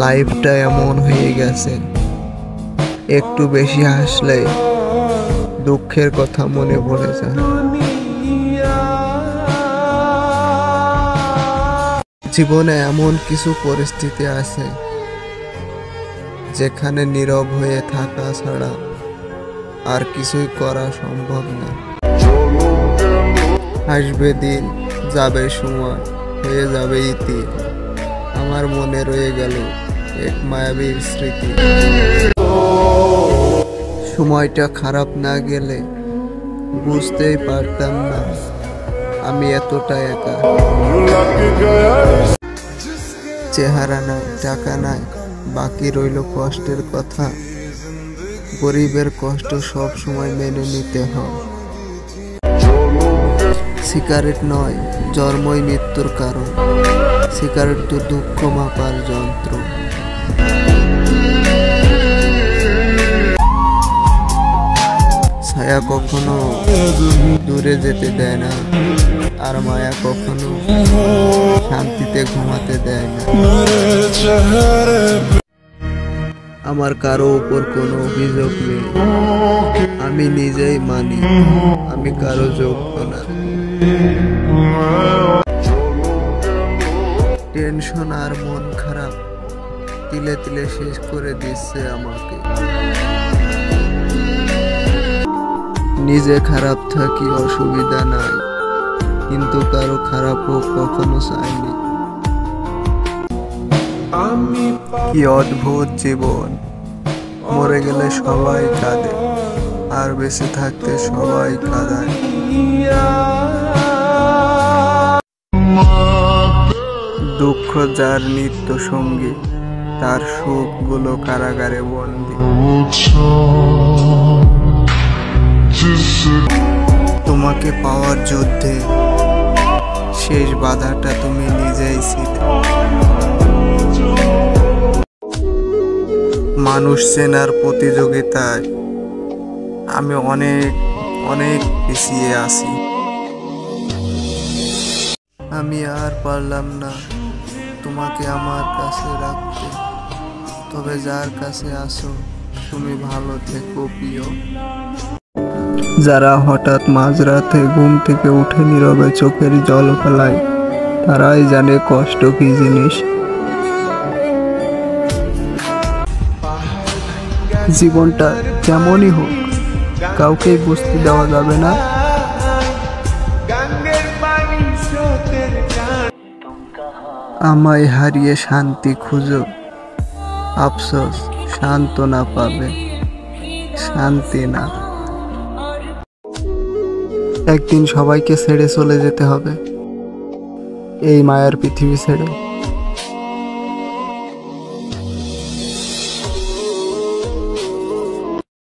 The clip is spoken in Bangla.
লাইফটা এমন হয়ে গেছে, একটু বেশি হাসলে দুঃখের কথা মনে পড়ে যায়। জীবনে এমন কিছু পরিস্থিতি আছে যেখানে নীরব হয়ে থাকা ছাড়া আর কিছুই করা সম্ভব না। আসবে দিন, যাবে সময়, হয়ে যাবে ইতি, আমার মনে রয়ে গেল এক মায়াবীর স্মৃতি। সময়টা খারাপ না গেলে বুঝতেই পারতাম না আমি এতটা একা। চেহারা নাই, টাকা নাই, বাকি রইল কষ্টের কথা। গরিবের কষ্ট সব সময় মেনে নিতে হয়। সিগারেট নয় জন্মই মৃত্যুর কারণ, সিগারেট তো দুঃখ মাপার যন্ত্র। ছায়া কখনো দূরে যেতে দেয় না, আর মায়া কখনো শান্তিতে ঘুমাতে দেয় না। আমার কারো উপর কোনো অভিযোগ নেই, আমি নিজেই মানি আমি কারো যোগ্য না। টেনশন আর মন খারাপ তিলে তিলে শেষ করে দিচ্ছে আমাকে। নিজে খারাপ থাকি অসুবিধা নাই, কিন্তু কারো খারাপ হোক কখনো চাইনি। কি অদ্ভুত জীবন, মরে গেলে সবাই কাঁদে আর বেঁচে থাকতে সবাই কাঁদায়। দুঃখ যার নিত্য সঙ্গী, তার সুখগুলো কারাগারে বন্দী। তোমাকে পাওয়ার যুদ্ধে শেষ বাধাটা তুমি নিজেই ছিলে। মানুষ চেনার প্রতিযোগিতায় আমি অনেক অনেক পিছিয়ে আছি। আমি আর পারলাম না তোমাকে আমার কাছে রাখতে, তবে যার কাছে আসো তুমি ভালো থেকো প্রিয়। যারা হঠাৎ মাঝরাতে ঘুম থেকে উঠে নীরবে চোখের জল ফেলায়, তারাই জানে কষ্ট কি জিনিস। জীবনটা যেমনই হোক কাউকে বুঝতে দেওয়া যাবে না। আমায় হারিয়ে শান্তি খুঁজো, আফসোস সান্ত্বনা পাবে, শান্তি না। একদিন সবাইকে ছেড়ে চলে যেতে হবে এই মায়ার পৃথিবী ছেড়ে।